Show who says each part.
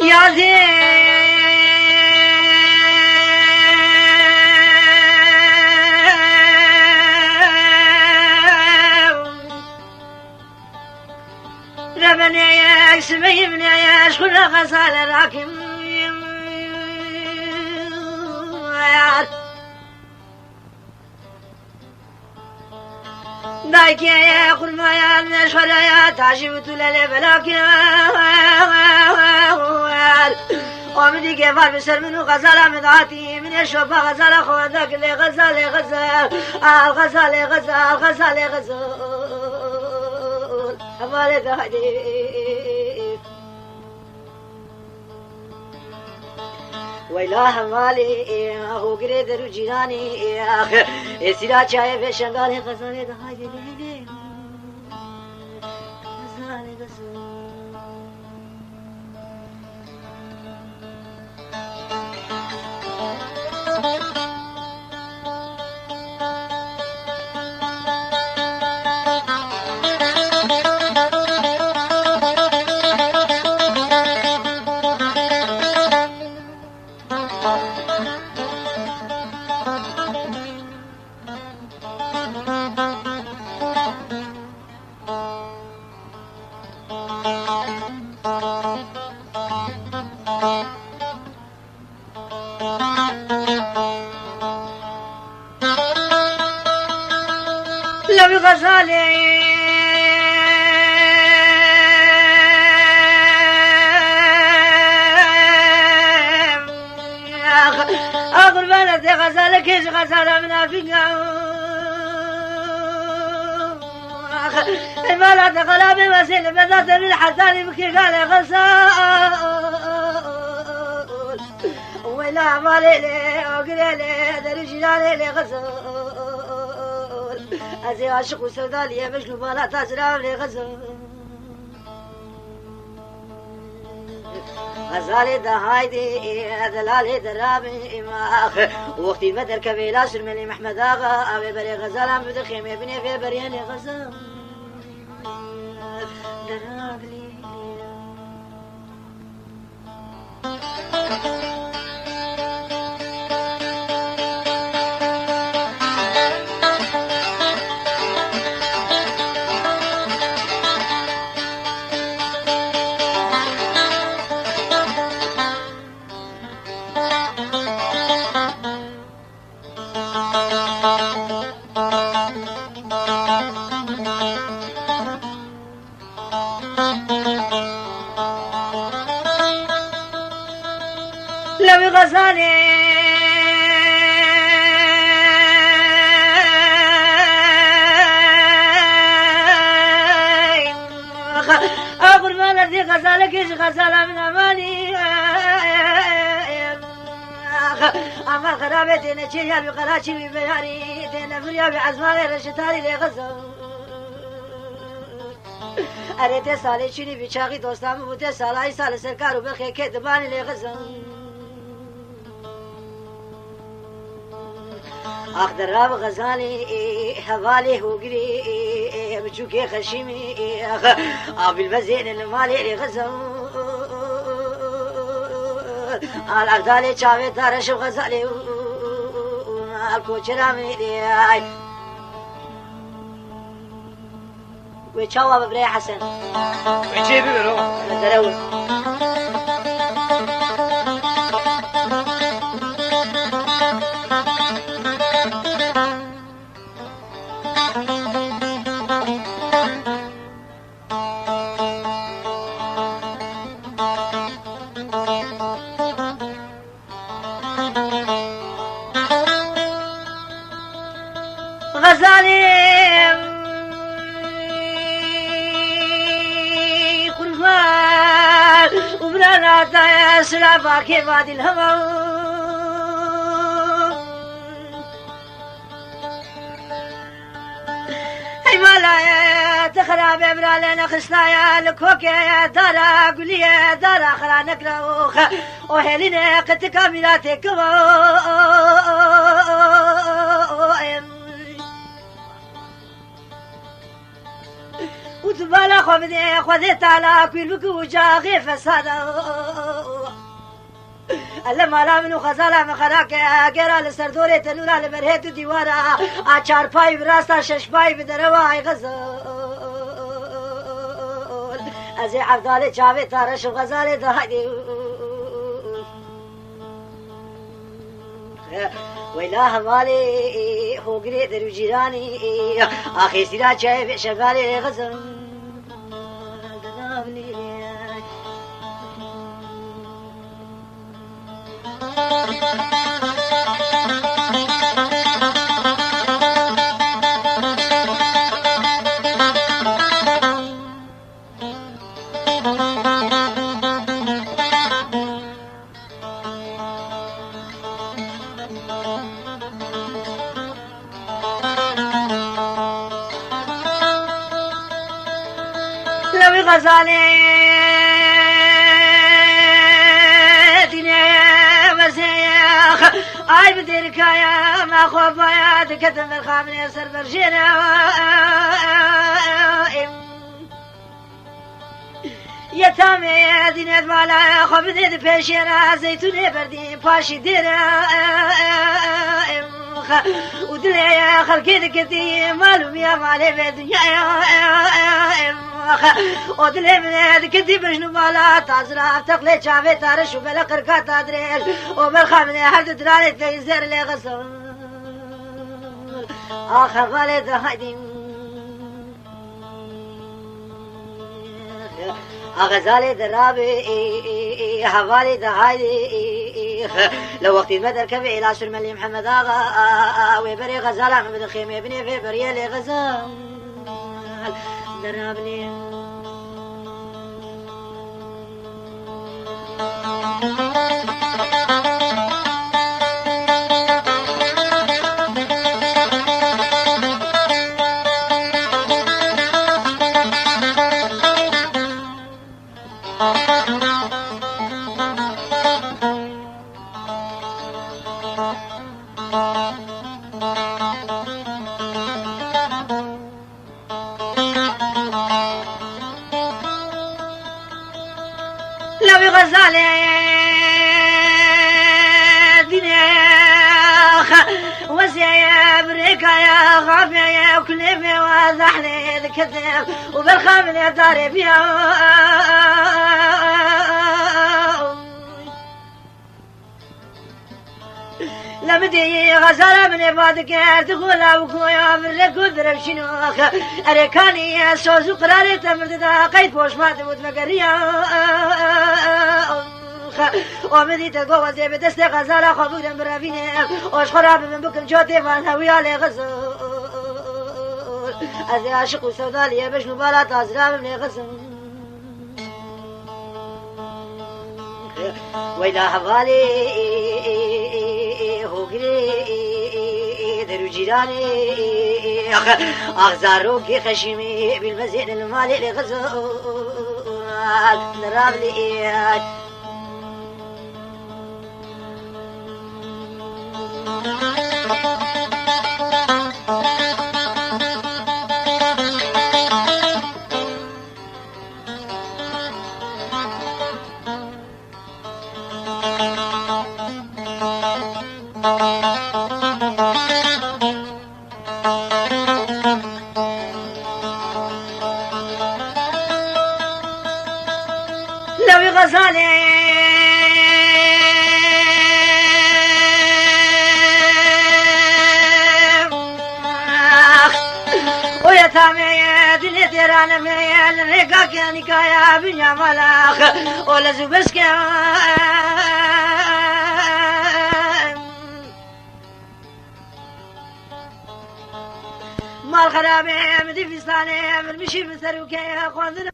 Speaker 1: يا زين ربنا يا سمي من يا شكون غزال راكم دايك يا قرما يا نشر يا تعجب تلال بلاك ومدي كيفار بسر منو غزالة مدعاتي من يشوفها غزالة خودك اللي غزالة غزال الغزالة غزال غزالة غزال أمالي دهدي ويلاه مالي هو قريد رجيراني سيرا چاي في شنغالي غزالة دهدي غزالة غزال لو غزالي أغر بلد غزالك إيش غزالة منافقة البلد غلابي وسيل بذات بالحساني بكي قال غزال ويلا مالي لي وقلي لي درجلالي لي غزال أزي عاشق وسودالي يا مجنوب ولا تسلم لي غزال غزالي دهايدي دلالي درابي ماخ وقتي ما تركبي لا شرملي محمد آغا أبي بري غزال بدر خيمي بني في برياني غزال درابي لو غزالي أقول ما الذي غزالك إيش غزالة من أماني أما الخرابة نشيلها بقراشي ببياري تنفريا بعزمالي رشتاري لغزال أريد سالي شني بشاقي دوستام بوتي سالاي سال سركارو بخي كدباني لغزال أخضر راب غزالي حوالي هوقري بجوكي خشيمي أبي البزين المالي لغزال الأغدالي شاوي تارشو غزالي الكوشرامي لي ويتشاوى ببري حسن
Speaker 2: ويجيبي برو
Speaker 1: دروس غزالي قرفان وبرانا تايا سلافا كيفاد الهوى مالا تخرب برالنا خسنايا الكوكي دارا قولي دارا خلا نقرا وهلينا قد كاملاتك بدي خذيت على كل بكوجا غير فسادا لما لا منو خزاله مخراك اگر لسردوره تنورا لبرهت دیوارا اچار پای براستا شش پای بدروای غزال از عبدال چاوه تارش غزال دهدی ویلا حوالی خوگری درو جیرانی آخی سیرا چای شغال غزال دنابلی لوي غزالي اي بديرك يا ما خوفا دكتم الخامنه سر برجينا يا تامي دينت مالا خو بديد بيشيرا زيتوني بردي باشي ديرا ودلي خلقي دكتي مالوم يا مالي بالدنيا ودلي من دكتي بجنو مالا تازرا تقلي شافي تارش وبلا قرقات ادريل وبالخامنه هل درالي تيزر لي غصب اخر غالي هايدي غزالي درابي حوالي دهايدي لو وقت المدر كبي الى سلملي محمد اغا ويبري غزاله محمد الخيمه ابني في بريالي غزال درابني لوي غزالي دينيخ وزيا بريكا يا غافيا يا كليفي وزحلي ذكتب وبالخامل يا داري بيها لمدي غزالة من عبادك تقول وكويا برك وذرب شنوخ أريكاني سوز وقراري تمرددا قيد بوش ما تموت مقريا ومدي تقوى زي بدست غزالة خبودا برافيني وش خراب من بكم جوتي فانهوي علي غزال أزي عاشق وسودالي بشنو بالا تازراب من غزال ويلا حوالي هوغري درو جيراني أخزاروكي خشمي بالمزيد المالي لغزال نرابلي لوي غزالي ويا تامي دنيا تيرانا ميال ريكا كاني كايا بنيا ملاخ ولا زبسكا مال خرابي مدي فستاني من مشي بسروكي خواندنا